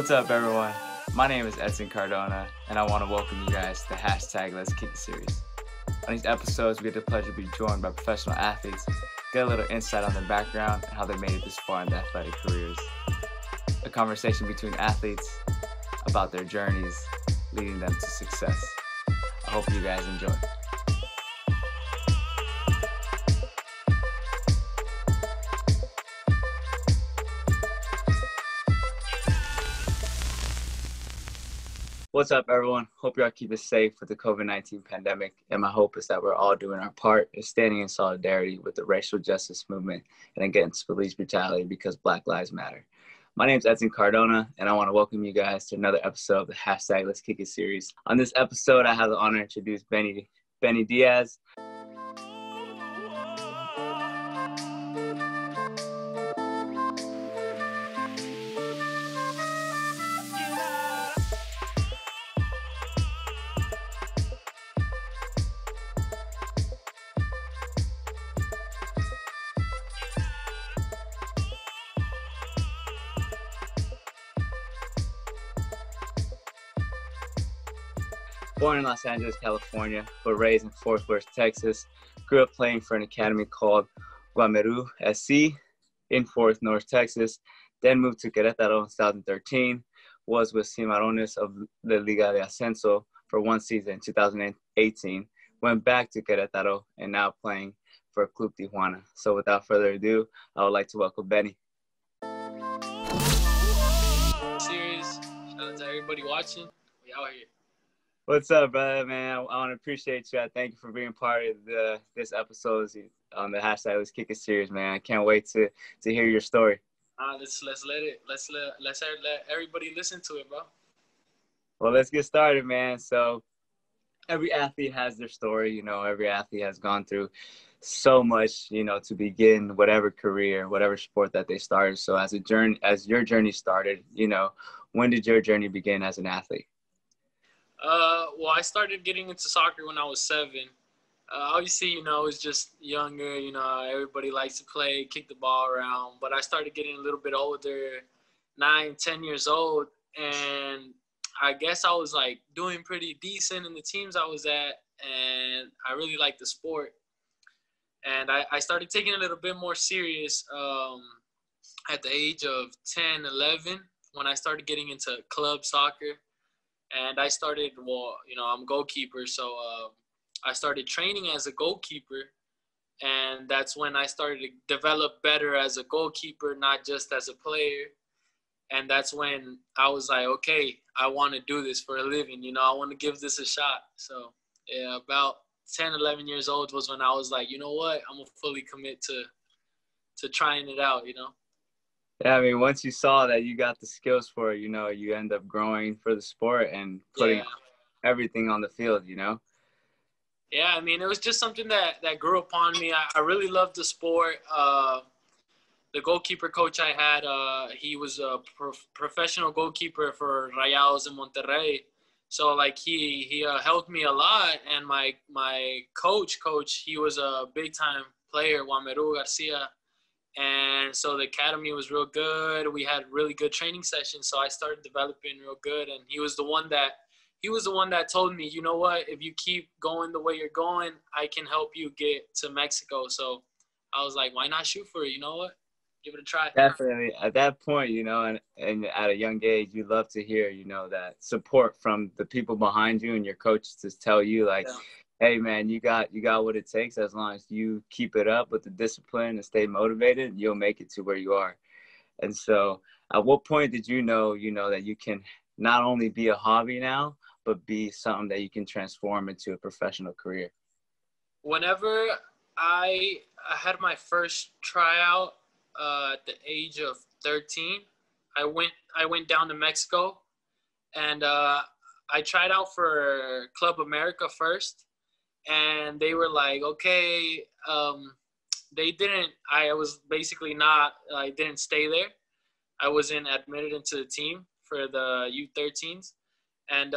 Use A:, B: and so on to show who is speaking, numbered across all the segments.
A: What's up, everyone? My name is Edson Cardona, and I want to welcome you guys to the hashtag Let's Kick It series. On these episodes, we get the pleasure to be joined by professional athletes, get a little insight on their background and how they made it this far in their athletic careers. A conversation between athletes about their journeys leading them to success. I hope you guys enjoy. What's up, everyone? Hope you all keep it safe with the COVID-19 pandemic, and my hope is that we're all doing our part in standing in solidarity with the racial justice movement and against police brutality because Black Lives Matter. My name is Edson Cardona, and I want to welcome you guys to another episode of the hashtag Let's Kick It series. On this episode, I have the honor to introduce Benny Diaz. Born in Los Angeles, California, but raised in Fort Worth, Texas. Grew up playing for an academy called Guameru SC in Fort Worth, Texas. Then moved to Querétaro in 2013. Was with Cimarrones of the Liga de Ascenso for one season in 2018. Went back to Querétaro and now playing for Club Tijuana. So without further ado, I would like to welcome Benny.
B: Series. Shout out to everybody watching. We out here.
A: What's up, brother, man? I want to appreciate you. I thank you for being part of this episode on the hashtag Let's Kick It series, man. I can't wait to hear your story.
B: Let's let everybody listen to it, bro.
A: Well, let's get started, man. So every athlete has their story. You know, every athlete has gone through so much, you know, to begin whatever career, whatever sport that they started. So as your journey started, you know, when did your journey begin as an athlete?
B: Well, I started getting into soccer when I was 7. Obviously, you know, I was just younger. You know, everybody likes to play, kick the ball around. But I started getting a little bit older, 9, 10 years old. And I guess I was, like, doing pretty decent in the teams I was at. And I really liked the sport. And I started taking it a little bit more serious at the age of 10, 11 when I started getting into club soccer. And I started, I'm a goalkeeper, so I started training as a goalkeeper, and that's when I started to develop better as a goalkeeper, not just as a player. And that's when I was like, okay, I want to do this for a living, you know, I want to give this a shot. So, yeah, about 10, 11 years old was when I was like, you know what, I'm going to fully commit to trying it out, you know.
A: Yeah, I mean, once you saw that you got the skills for it, you know, you end up growing for the sport and putting everything on the field, you know?
B: Yeah, I mean, it was just something that grew upon me. I really loved the sport. The goalkeeper coach I had, he was a professional goalkeeper for Rayados in Monterrey. So, like, he helped me a lot. And my coach, he was a big-time player, Guameru Garcia. And so the academy was real good. We had really good training sessions. So I started developing real good. And he was the one that told me, you know what, if you keep going the way you're going, I can help you get to Mexico. So I was like, why not shoot for it? You know what? Give it a try.
A: Definitely. At that point, you know, and at a young age, you love to hear, you know, that support from the people behind you and your coaches to tell you, like, hey, man, you got what it takes. As long as you keep it up with the discipline and stay motivated, you'll make it to where you are. And so at what point did you know, that you can not only be a hobby now, but be something that you can transform into a professional career?
B: Whenever I had my first tryout at the age of 13, I went down to Mexico, and I tried out for Club America first. And they were like, okay, I didn't stay there. I wasn't admitted into the team for the U13s. And,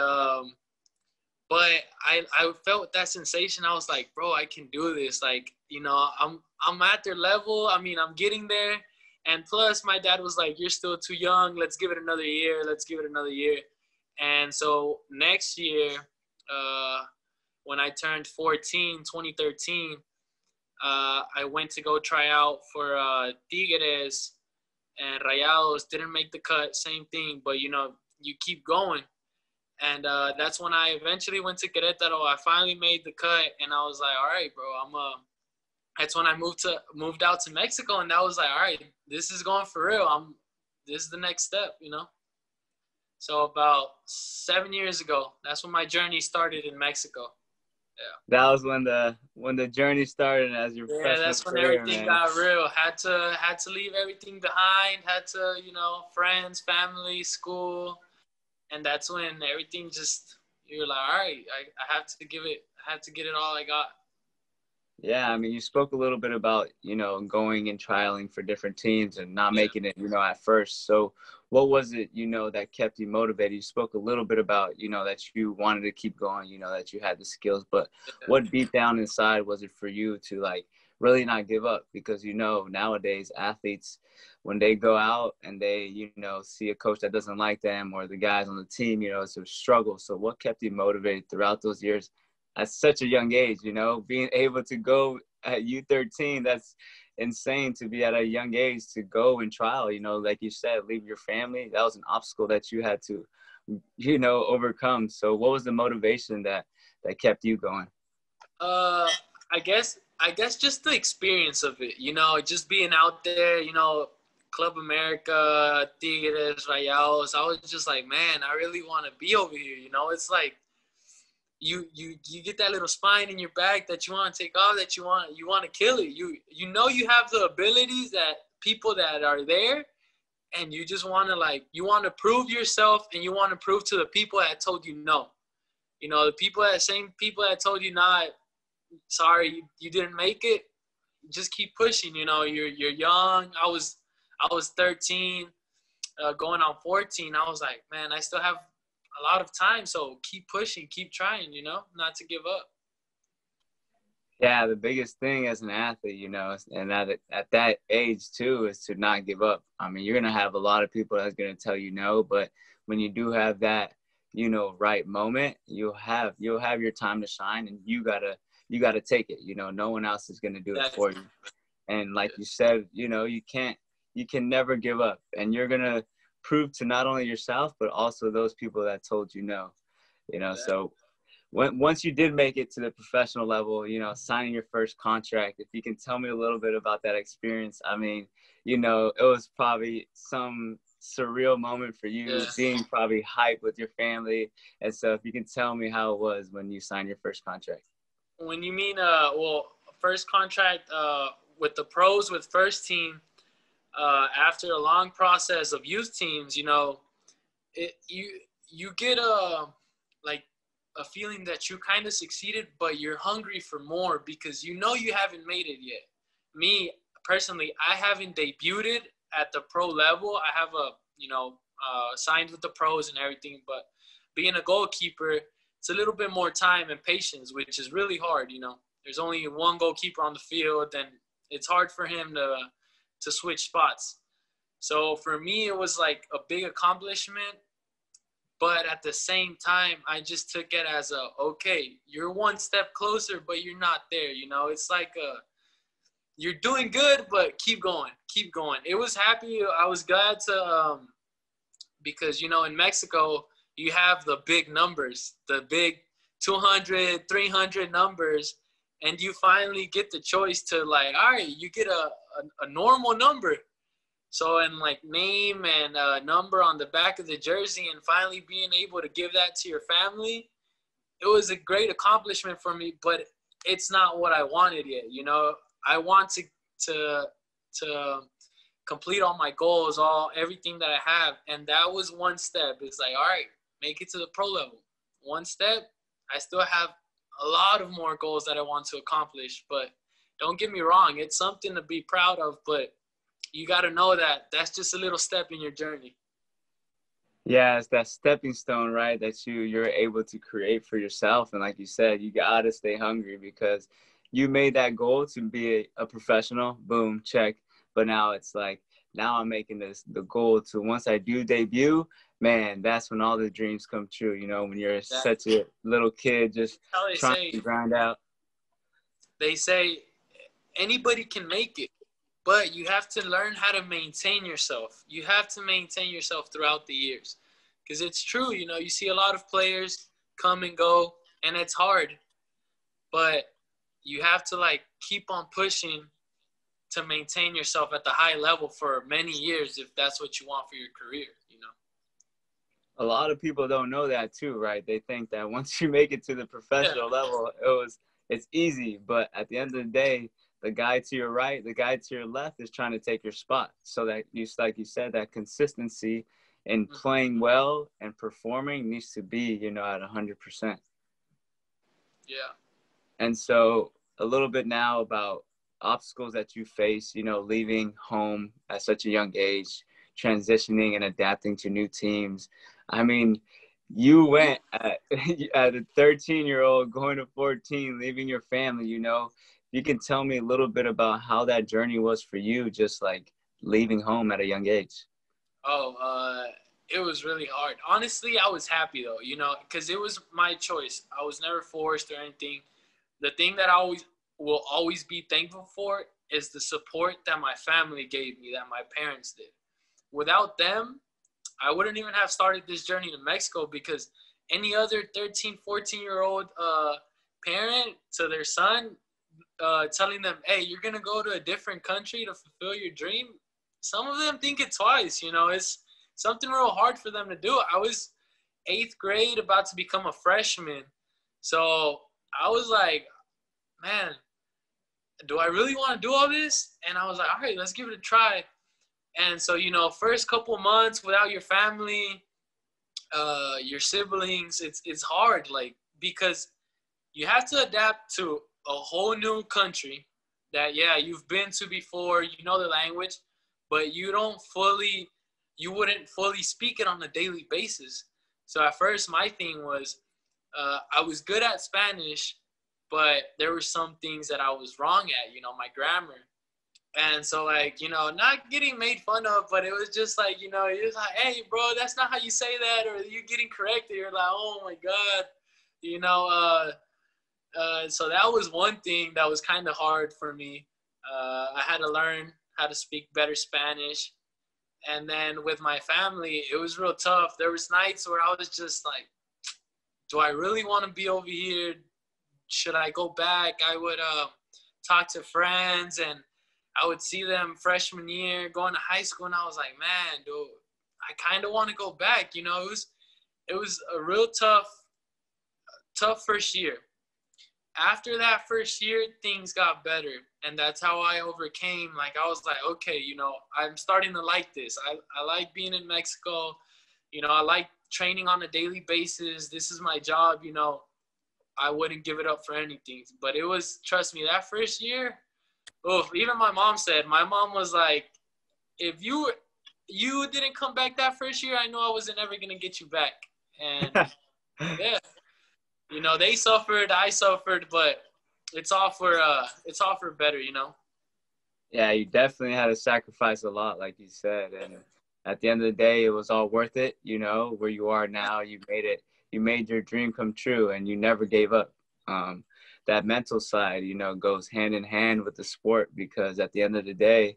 B: but I felt that sensation. I was like, bro, I can do this. Like, you know, I'm at their level. I mean, I'm getting there. And plus, my dad was like, "You're still too young. Let's give it another year. Let's give it another year." And so next year, when I turned 14, 2013, I went to go try out for Tigres and Rayados. Didn't make the cut, same thing. But, you know, you keep going. And that's when I eventually went to Querétaro. I finally made the cut, and I was like, all right, bro, that's when I moved out to Mexico, and that was like, all right, this is going for real. This is the next step, you know? So about 7 years ago, that's when my journey started in Mexico. Yeah.
A: That was when the journey started as your professional
B: That's when
A: career,
B: everything
A: man.
B: got real. Had to leave everything behind. Had to, you know, friends, family, school, and that's when everything just, you're like, all right, I have to get it all I got.
A: Yeah, I mean, you spoke a little bit about, you know, going and trialing for different teams and not making it, you know, at first. So what was it, you know, that kept you motivated? You spoke a little bit about, you know, that you wanted to keep going, you know, that you had the skills, but what deep down inside was it for you to, like, really not give up? Because, you know, nowadays athletes, when they go out and they, you know, see a coach that doesn't like them or the guys on the team, you know, it's a struggle. So what kept you motivated throughout those years? At such a young age, you know, being able to go at U13, that's insane to be at a young age to go and trial, you know, like you said, leave your family. That was an obstacle that you had to, you know, overcome. So what was the motivation that kept you going?
B: I guess just the experience of it, you know, just being out there, you know, Club America, Tigres, Rayados. I was just like, man, I really want to be over here. You know, it's like, you get that little spine in your back that you want to take off, that you want to kill it. You know you have the abilities that people that are there, and you just want to, like, you want to prove yourself, and you want to prove to the people that told you no. You know, the same people that told you not, sorry, you didn't make it. Just keep pushing. You know, you're young. I was 13, going on 14. I was like, man, I still have a lot of time, so keep pushing, keep trying, you know, not to give up.
A: Yeah, the biggest thing as an athlete, you know, and at that age too, is to not give up. I mean, you're gonna have a lot of people that's gonna tell you no, but when you do have that, you know, right moment, you'll have your time to shine, and you gotta take it. You know, no one else is gonna do it for you. And like you said, you know, you can never give up, and you're gonna prove to not only yourself but also those people that told you no. You know, so once you did make it to the professional level, you know, signing your first contract, if you can tell me a little bit about that experience. I mean, you know, it was probably some surreal moment for you, being probably hyped with your family. And so if you can tell me how it was when you signed your first contract.
B: When you mean, first contract with the pros, with first team, after a long process of youth teams, you know, you get a feeling that you kind of succeeded, but you're hungry for more because you know you haven't made it yet. Me personally, I haven't debuted at the pro level. I have signed with the pros and everything, but being a goalkeeper, it's a little bit more time and patience, which is really hard. You know, there's only one goalkeeper on the field, and it's hard for him to switch spots. So for me, it was like a big accomplishment, but at the same time, I just took it as okay, you're one step closer, but you're not there. You know, it's like you're doing good, but keep going. It was happy. I was glad to, because, you know, in Mexico, you have the big numbers, the big 200, 300 numbers, and you finally get the choice to, like, all right, you get a normal number. So, and like name and number on the back of the jersey, and finally being able to give that to your family, it was a great accomplishment for me, but it's not what I wanted yet. You know, I want to complete all my goals, everything that I have. And that was one step. It's like, all right, make it to the pro level. One step. I still have a lot of more goals that I want to accomplish, but don't get me wrong, it's something to be proud of, but you got to know that that's just a little step in your journey.
A: Yeah, it's that stepping stone, right, that you're able to create for yourself. And like you said, you got to stay hungry because you made that goal to be a professional. Boom, check. But now it's like now I'm making this the goal to, once I do debut, man, that's when all the dreams come true. You know, when you're such a little kid just
B: How they
A: trying
B: say,
A: to grind out.
B: they say anybody can make it, but you have to learn how to maintain yourself. You have to maintain yourself throughout the years, because it's true. You know, you see a lot of players come and go, and it's hard, but you have to like keep on pushing to maintain yourself at the high level for many years if that's what you want for your career, you know.
A: A lot of people don't know that too, right? They think that once you make it to the professional level, it's easy. But at the end of the day, the guy to your right, the guy to your left is trying to take your spot. So that you, like you said, that consistency in playing well and performing needs to be, you know, at 100%.
B: Yeah.
A: And so a little bit now about obstacles that you face, you know, leaving home at such a young age, transitioning and adapting to new teams. I mean, you went at a 13-year-old going to 14, leaving your family, you know. You can tell me a little bit about how that journey was for you, just like leaving home at a young age.
B: It was really hard. Honestly, I was happy though, you know, because it was my choice. I was never forced or anything. The thing that I will always be thankful for is the support that my family gave me, that my parents did. Without them, I wouldn't even have started this journey to Mexico, because any other 13, 14-year-old parent to their son telling them, hey, you're going to go to a different country to fulfill your dream, some of them think it twice, you know. It's something real hard for them to do. I was 8th grade, about to become a freshman. So I was like, man, do I really want to do all this? And I was like, all right, let's give it a try. And so, you know, first couple months without your family, your siblings, it's hard, like, because you have to adapt to a whole new country that, yeah, you've been to before, you know the language, but you wouldn't fully speak it on a daily basis. So at first my thing was, I was good at Spanish, but there were some things that I was wrong at, you know, my grammar. And so, like, you know, not getting made fun of, but it was just like, you know, you're like, hey, bro, that's not how you say that, or you're getting corrected. You're like, oh, my God, you know. So that was one thing that was kind of hard for me. I had to learn how to speak better Spanish. And then with my family, it was real tough. There was nights where I was just like, do I really want to be over here? Should I go back? I would talk to friends, and I would see them freshman year going to high school, and I was like, man, dude, I kind of want to go back. You know, it was a real tough first year. After that first year, things got better, and that's how I overcame. Like, I was like, okay, you know, I'm starting to like this. I like being in Mexico. You know, I like training on a daily basis. This is my job, you know. I wouldn't give it up for anything. But it was, trust me, that first year, oh, even my mom was like, if you didn't come back that first year, I know I wasn't ever going to get you back. And, yeah, you know, they suffered, I suffered, but it's all for better, you know.
A: Yeah, you definitely had to sacrifice a lot, like you said. And at the end of the day, it was all worth it, you know, where you are now. You made it. You made your dream come true, and you never gave up. That mental side, you know, goes hand in hand with the sport, because at the end of the day,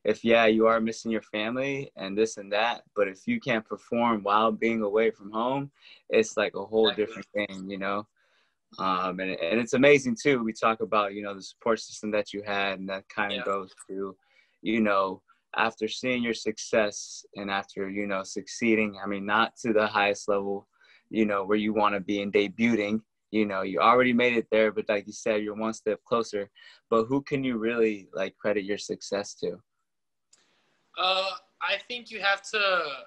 A: if, yeah, you are missing your family and this and that, but if you can't perform while being away from home, it's like a whole different thing, you know. And it's amazing too. We talk about, you know, the support system that you had, and that kind of goes to, you know, after seeing your success and after, you know, succeeding, I mean, not to the highest level, you know, where you want to be in debuting, you know, you already made it there, but like you said, you're one step closer. But who can you really like credit your success to?
B: I think you have to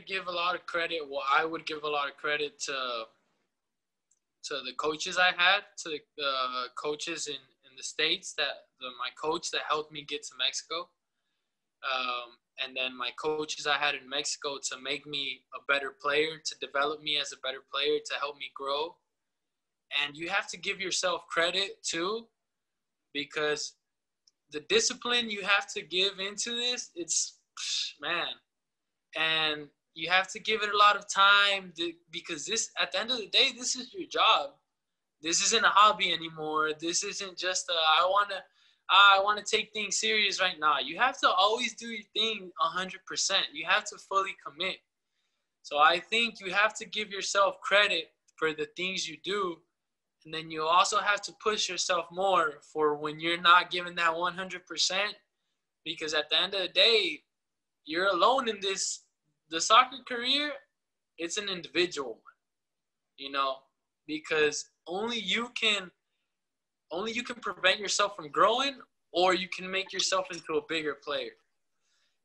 B: give a lot of credit. Well, I would give a lot of credit to the coaches I had, to the coaches in the States, my coach that helped me get to Mexico. And then my coaches I had in Mexico to make me a better player, to develop me as a better player, to help me grow. And you have to give yourself credit too, because the discipline you have to give into this, it's, man. And you have to give it a lot of time because this, at the end of the day, this is your job. This isn't a hobby anymore. This isn't just I want to take things serious right now. You have to always do your thing 100%. You have to fully commit. So I think you have to give yourself credit for the things you do. And then you also have to push yourself more for when you're not giving that 100%. Because at the end of the day, you're alone in this. The soccer career, it's an individual one, you know, because only you can prevent yourself from growing, or you can make yourself into a bigger player.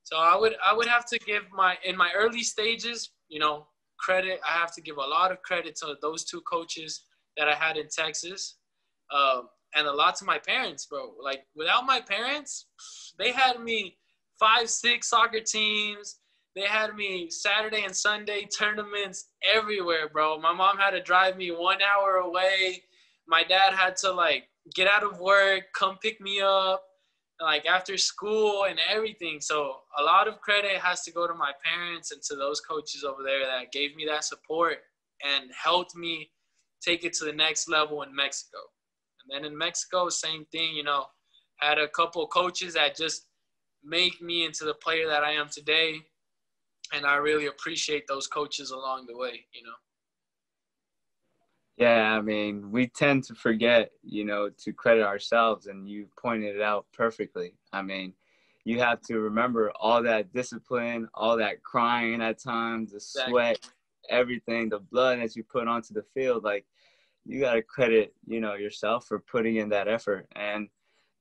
B: So I would have to give in my early stages, you know, credit. I have to give a lot of credit to those two coaches that I had in Texas, and a lot to my parents, bro. Like, without my parents, they had me 5-6 soccer teams. They had me Saturday and Sunday tournaments everywhere, bro. My mom had to drive me 1 hour away. My dad had to, like, get out of work, come pick me up, like, after school and everything. So a lot of credit has to go to my parents and to those coaches over there that gave me that support and helped me take it to the next level in Mexico. And then in Mexico, same thing, you know, had a couple of coaches that just make me into the player that I am today. And I really appreciate those coaches along the way, you know.
A: Yeah, I mean, we tend to forget, you know, to credit ourselves, and you pointed it out perfectly. I mean, you have to remember all that discipline, all that crying at times, the sweat, everything, the blood that you put onto the field. Like, you got to credit, you know, yourself for putting in that effort. And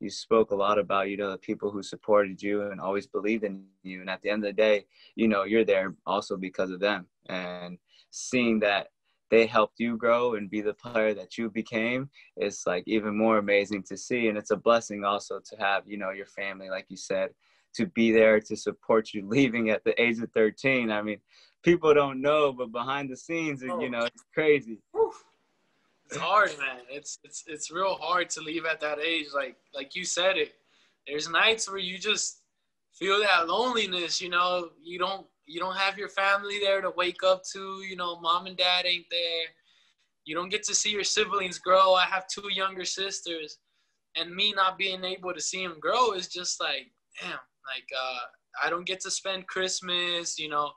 A: you spoke a lot about, you know, the people who supported you and always believed in you. And at the end of the day, you know, you're there also because of them. And seeing that they helped you grow and be the player that you became is, like, even more amazing to see. And it's a blessing also to have, you know, your family, like you said, to be there to support you leaving at the age of 13. I mean, people don't know, but behind the scenes, you know, it's crazy.
B: It's hard, man. It's real hard to leave at that age. Like you said it. There's nights where you just feel that loneliness, you know. You don't have your family there to wake up to, you know, mom and dad ain't there. You don't get to see your siblings grow. I have 2 younger sisters, and me not being able to see them grow is just like, damn, like, I don't get to spend Christmas, you know,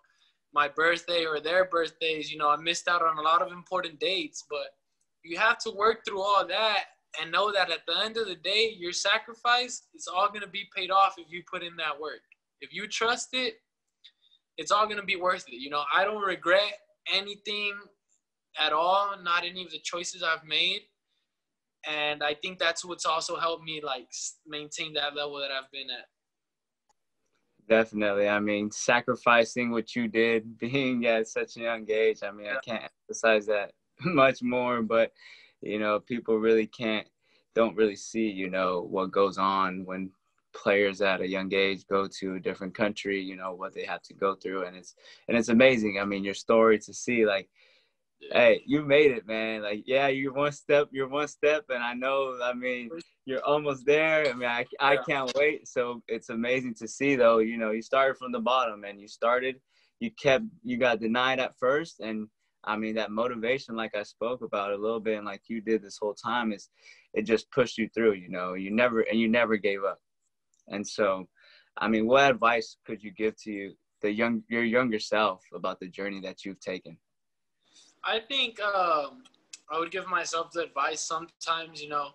B: my birthday or their birthdays. You know, I missed out on a lot of important dates, but you have to work through all that and know that at the end of the day, your sacrifice is all going to be paid off if you put in that work. If you trust it, it's all going to be worth it. You know, I don't regret anything at all, not any of the choices I've made. And I think that's what's also helped me, like, maintain that level that I've been at.
A: Definitely. I mean, sacrificing what you did, being at such a young age, I mean, I can't emphasize that much more, but, you know, people really don't really see, you know, what goes on when players at a young age go to a different country, you know, what they have to go through. And it's amazing. I mean, your story to see, like, hey, you made it, man. Like, yeah, you're one step. And I know, I mean, you're almost there. I mean, I can't wait. So it's amazing to see, though, you know, you started from the bottom and you got denied at first. And I mean, that motivation, like I spoke about a little bit, and like you did this whole time, it just pushed you through, you know, you never gave up. And so, I mean, what advice could you give to your younger self about the journey that you've taken?
B: I think I would give myself the advice sometimes, you know,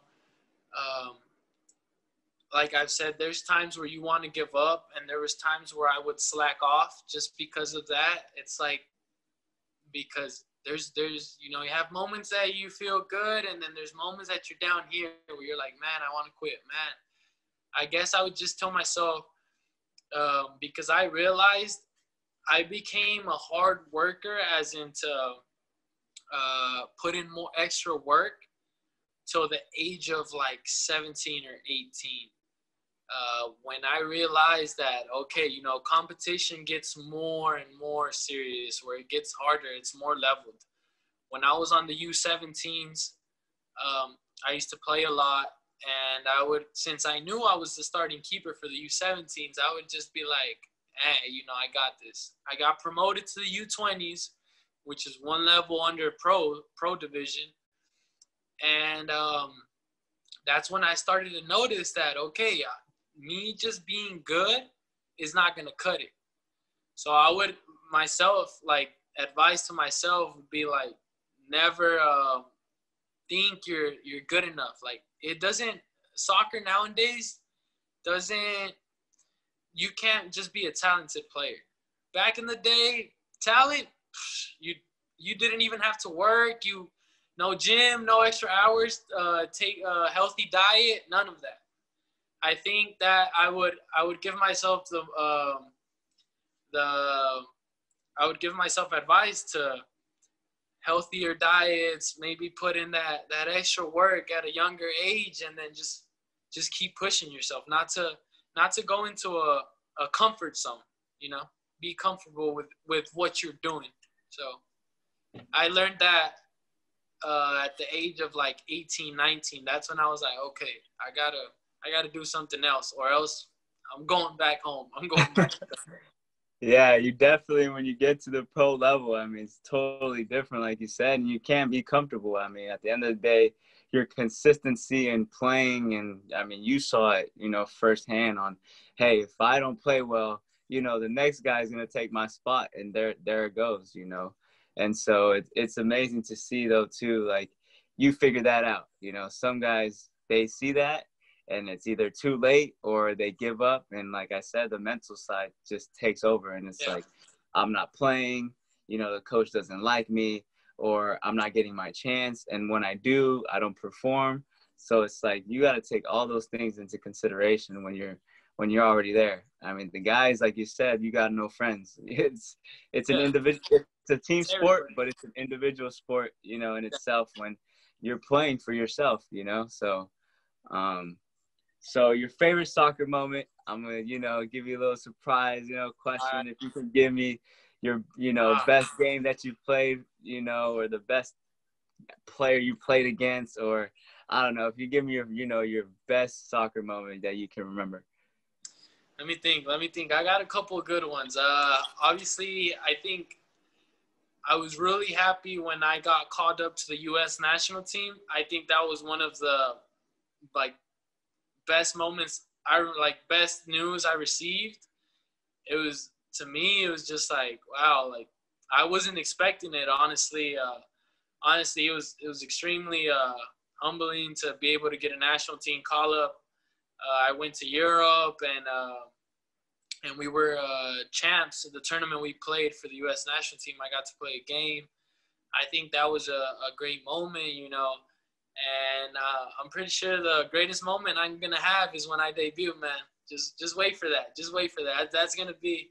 B: like I've said, there's times where you want to give up, and there was times where I would slack off just because of that. It's like, because there's you know, you have moments that you feel good, and then there's moments that you're down here where you're like, man, I want to quit, man. I guess I would just tell myself, because I realized I became a hard worker, as into put in more extra work till the age of like 17 or 18. When I realized that, okay, you know, competition gets more and more serious, where it gets harder, it's more leveled. When I was on the U17s, I used to play a lot. And I would, since I knew I was the starting keeper for the U17s, I would just be like, hey, I got this. I got promoted to the U20s, which is one level under pro division. And that's when I started to notice that, okay, me just being good is not going to cut it. So I would advice to myself would be like, never think you're good enough. Like, soccer nowadays you can't just be a talented player. Back in the day, talent, you didn't even have to work. No gym, no extra hours, take a healthy diet, none of that. I think that I would give myself I would give myself advice to healthier diets, maybe put in that extra work at a younger age, and then just keep pushing yourself, not to go into a comfort zone, be comfortable with what you're doing. So I learned that at the age of like 18, 19. That's when I was like, okay, I gotta do something else, or else I'm going back home. I'm going back.
A: Yeah, you definitely, when you get to the pro level, I mean, it's totally different, like you said, and you can't be comfortable. I mean, at the end of the day, your consistency in playing, and I mean, you saw it, firsthand on, hey, if I don't play well, the next guy's going to take my spot, and there it goes, And so it's amazing to see, though, too, like, you figure that out. Some guys, they see that, and it's either too late or they give up. And like I said, the mental side just takes over, and it's like, I'm not playing, the coach doesn't like me, or I'm not getting my chance. And when I do, I don't perform. So it's like, you got to take all those things into consideration when you're already there. I mean, the guys, like you said, you got no friends. It's an individual, it's a team sport, but it's an individual sport, in itself, when you're playing for yourself, So your favorite soccer moment, I'm going to, give you a little surprise, question. If you can give me your, best game that you played, or the best player you played against, or I don't know, if you give me your best soccer moment that you can remember.
B: Let me think. I got a couple of good ones. Obviously, I think I was really happy when I got called up to the U.S. national team. I think that was one of the, best moments, best news I received. It was just like, wow, like, I wasn't expecting it, honestly. Honestly, it was extremely humbling to be able to get a national team call up. I went to Europe, and we were champs of the tournament we played for the U.S. national team. I got to play a game. I think that was a great moment, And I'm pretty sure the greatest moment I'm gonna have is when I debut, man. Just wait for that. Just wait for that. That's gonna be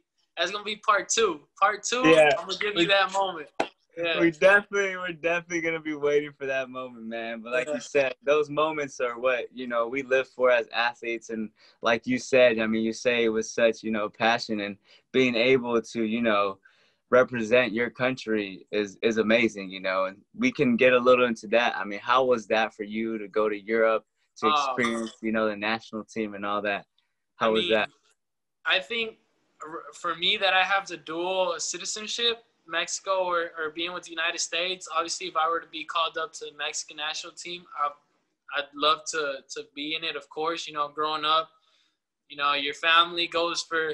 B: part two. Part two. Yeah. I'm gonna give you that moment. Yeah.
A: We're definitely gonna be waiting for that moment, man. But like you said, those moments are what we live for as athletes. And like you said, I mean, you say it with such passion, and being able to represent your country is amazing, and we can get a little into that. I mean, how was that for you to go to Europe to experience the national team and all that? How was that?
B: I think for me, that I have the dual citizenship, Mexico or being with the United States. Obviously, if I were to be called up to the Mexican national team, I'd love to be in it, of course. Growing up, your family goes for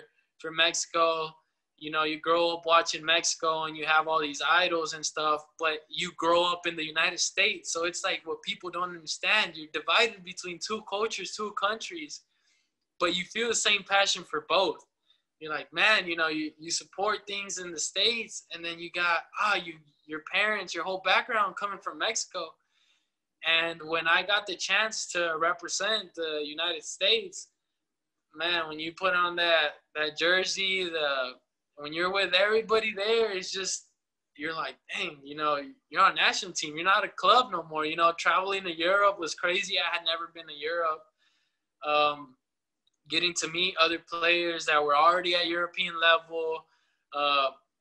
B: Mexico. You grow up watching Mexico, and you have all these idols and stuff, but you grow up in the United States. So it's like, what people don't understand, you're divided between two cultures, two countries, but you feel the same passion for both. You're like, man, you support things in the States, and then you got, your parents, your whole background coming from Mexico. And when I got the chance to represent the United States, man, when you put on that jersey, when you're with everybody there, it's just, you're like, dang, you're on a national team. You're not a club no more. Traveling to Europe was crazy. I had never been to Europe. Getting to meet other players that were already at European level,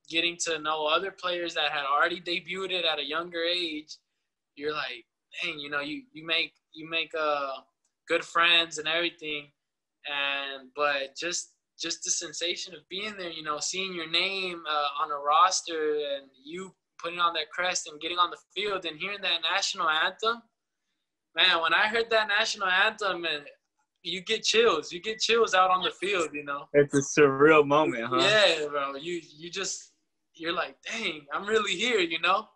B: getting to know other players that had already debuted at a younger age. You're like, dang, you make good friends and everything. But just the sensation of being there, you know, seeing your name on a roster and you putting on that crest and getting on the field and hearing that national anthem, man, when I heard that national anthem, and you get chills. You get chills out on the field, you know.
A: It's a surreal moment, huh?
B: Yeah, bro. You're like, dang, I'm really here, you know.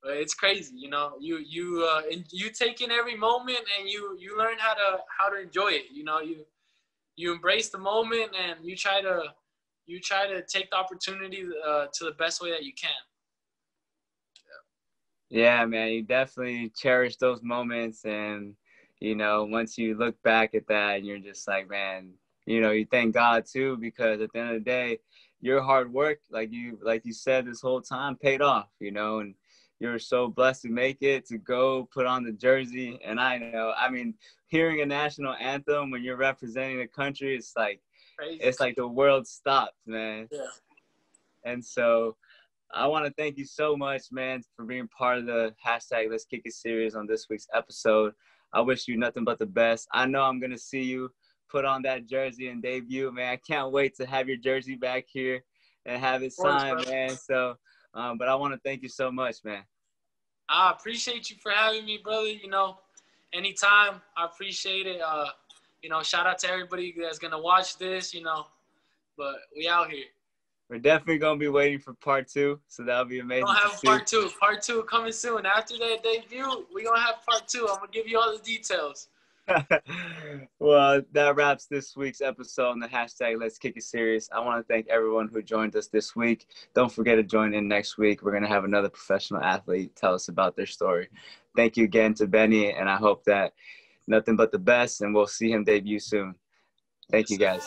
B: But it's crazy, you know. You take in every moment and you learn how to enjoy it. You know, you embrace the moment and you try to take the opportunity to the best way that you can.
A: Yeah, man, you definitely cherish those moments. And, you know, once you look back at that and you're just like, man, you know, you thank God too, because at the end of the day, your hard work, like you said this whole time, paid off, you know, and you're so blessed to make it, to go put on the jersey. And I know, I mean, hearing a national anthem when you're representing the country, it's like,
B: Crazy.
A: It's like the world stopped, man.
B: Yeah.
A: And so I want to thank you so much, man, for being part of the hashtag Let's Kick It series on this week's episode. I wish you nothing but the best. I know I'm going to see you put on that jersey and debut, man. I can't wait to have your jersey back here and have it signed, man. So, but I want to thank you so much, man.
B: I appreciate you for having me, brother. You know, anytime, I appreciate it. You know, shout out to everybody that's going to watch this, you know, but we out here.
A: We're definitely going to be waiting for part 2, so that'll be amazing.
B: We're going to have part 2. Part 2 coming soon. After that debut, we're going to have part 2. I'm going to give you all the details.
A: Well, that wraps this week's episode on the hashtag Let's Kick It series. I want to thank everyone who joined us this week. Don't forget to join in next week. We're going to have another professional athlete tell us about their story. Thank you again to Benny, and I hope that nothing but the best, and we'll see him debut soon. Thank you, guys.